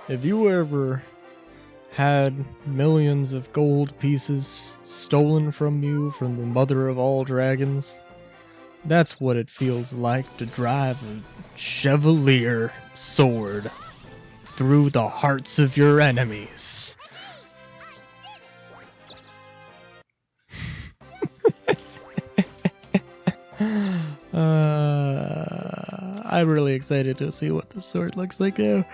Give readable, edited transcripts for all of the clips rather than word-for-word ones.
Have you ever had millions of gold pieces stolen from you from the mother of all dragons? That's what it feels like to drive a chevalier sword through the hearts of your enemies. I'm really excited to see what the sword looks like now.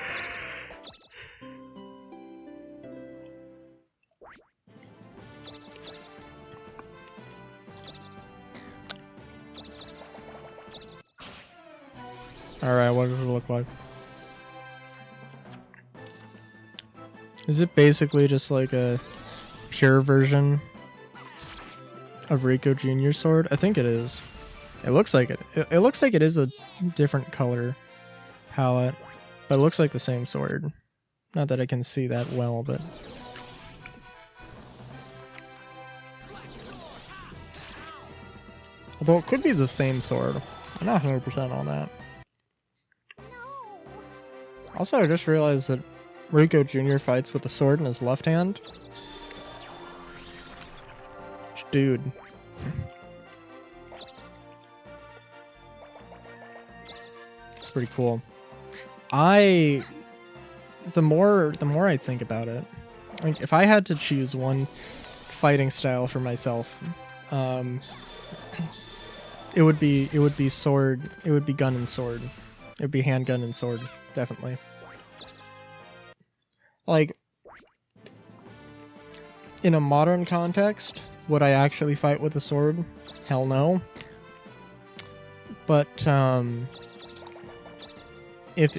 Alright, what does it look like? Is it basically just like a pure version of Rico Jr.'s sword? I think it is. It looks like it. It looks like it is a different color palette, but it looks like the same sword. Not that I can see that well, but... Although it could be the same sword. I'm not 100% on that. Also, I just realized that Rico Jr. fights with a sword in his left hand. Dude. It's pretty cool. The more I think about it, like if I had to choose one fighting style for myself, it would be sword. It would be gun and sword. It would be handgun and sword, definitely. Like in a modern context, would I actually fight with a sword? Hell no. But if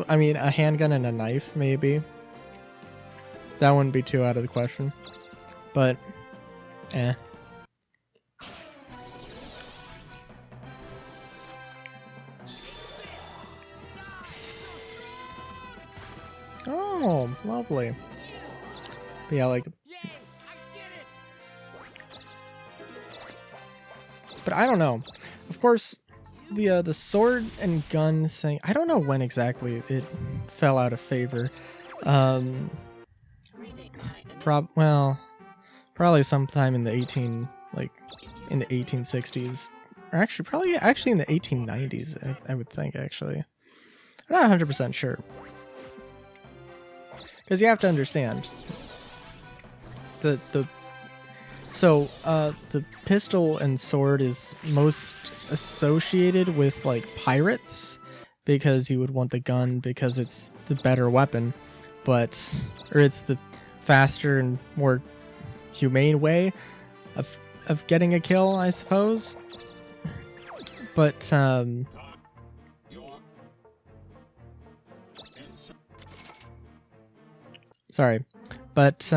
I mean a handgun and a knife, maybe. That wouldn't be too out of the question. But eh. Oh, lovely. But yeah, like... But I don't know. Of course, the sword and gun thing, I don't know when exactly it fell out of favor. Probably sometime in the 1860s. Or actually in the 1890s, I would think, actually. I'm not 100% sure. Because you have to understand, the pistol and sword is most associated with like pirates, because you would want the gun because it's the better weapon, or it's the faster and more humane way of getting a kill, I suppose. But sorry, but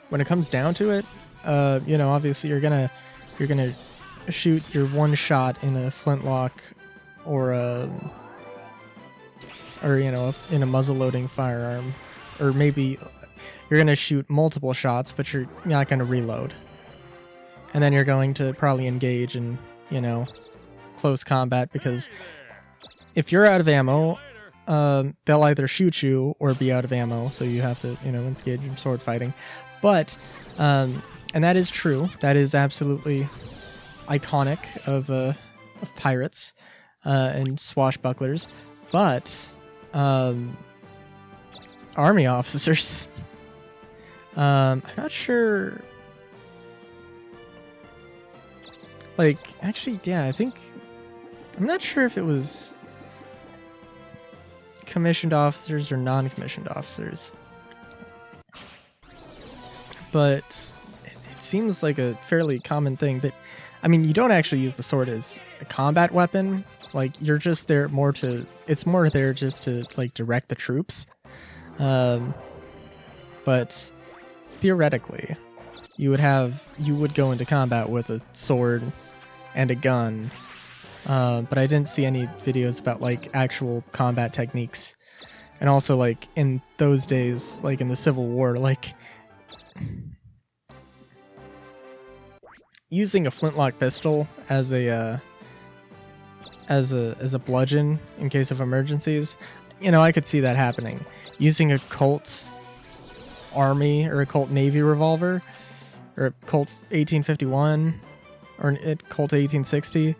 when it comes down to it, obviously you're gonna shoot your one shot in a flintlock or in a muzzle loading firearm, or maybe you're gonna shoot multiple shots, but you're not gonna reload, and then you're going to probably engage in close combat, because if you're out of ammo, they'll either shoot you or be out of ammo, so you have to, engage in sword fighting. But, and that is true. That is absolutely iconic of pirates and swashbucklers. But army officers, I'm not sure. Like, actually, yeah, I'm not sure if it was commissioned officers or non-commissioned officers, but it seems like a fairly common thing that, I mean, you don't actually use the sword as a combat weapon. Like, you're just there it's more there just to like direct the troops. But theoretically, you would go into combat with a sword and a gun. But I didn't see any videos about like actual combat techniques. And also, like, in those days, like in the Civil War, like using a flintlock pistol as as a bludgeon in case of emergencies, you know, I could see that happening. Using a Colt's army or a Colt Navy revolver or a Colt 1851 or a Colt 1860,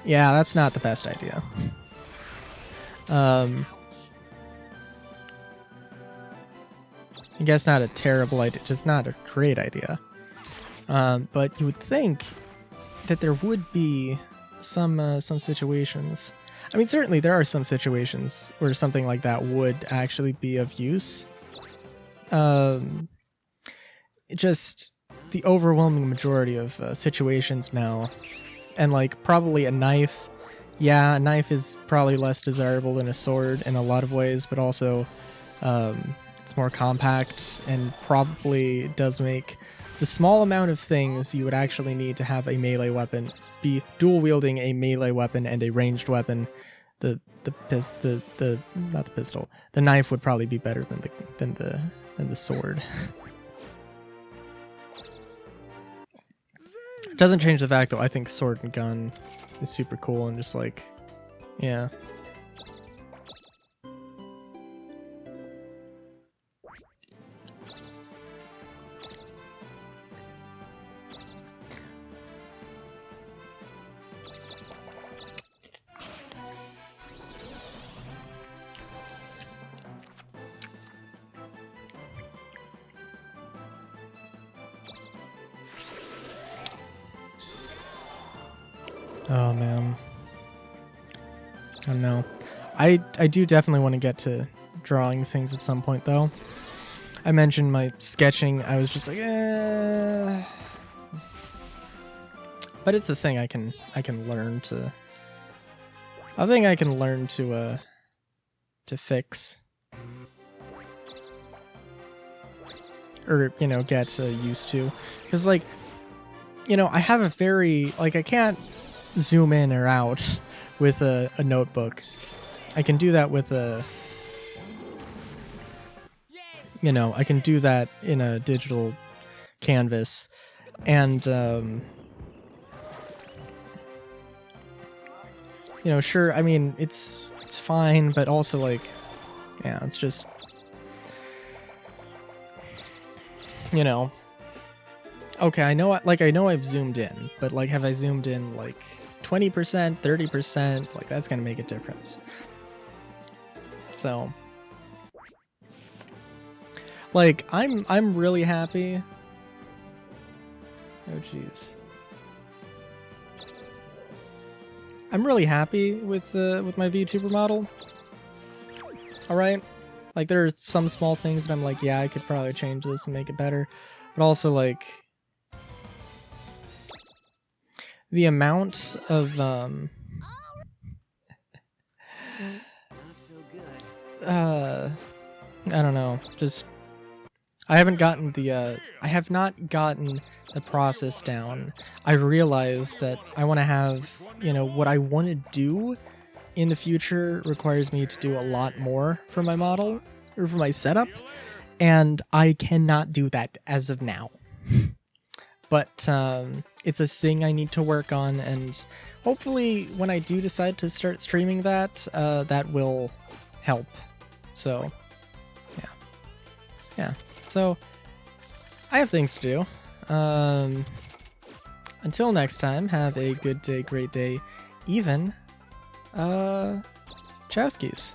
yeah, that's not the best idea. I guess not a terrible idea, just not a great idea. But you would think that there would be some situations. I mean, certainly there are some situations where something like that would actually be of use. Just the overwhelming majority of situations now, and like probably a knife. Yeah, a knife is probably less desirable than a sword in a lot of ways, but also it's more compact and probably does make the small amount of things you would actually need to have a melee weapon be dual wielding a melee weapon and a ranged weapon. The knife would probably be better than the sword. Doesn't change the fact though, I think sword and gun is super cool and just like, yeah. Oh man, I don't know. I do definitely want to get to drawing things at some point though. I mentioned my sketching. I was just like, but it's a thing I can learn to. I think I can learn to fix, or you know, get used to, because like, you know, I have a very like I can't zoom in or out with a notebook. I can do that with a, you know, I can do that in a digital canvas, and you know, sure, I mean it's fine, but also like, yeah, it's just, you know, okay, I know I've zoomed in, but like, have I zoomed in like 20%, 30%? Like, that's gonna make a difference. So, like, I'm really happy. Oh jeez. I'm really happy with my VTuber model. All right, like there are some small things that I'm like, yeah, I could probably change this and make it better, but also like the amount of I don't know, just I have not gotten the process down. I realize that I want to have, you know, what I want to do in the future requires me to do a lot more for my model or for my setup, and I cannot do that as of now. But it's a thing I need to work on, and hopefully when I do decide to start streaming that, that will help. So, yeah. So, I have things to do. Until next time, have a good day, great day, even, chowskis.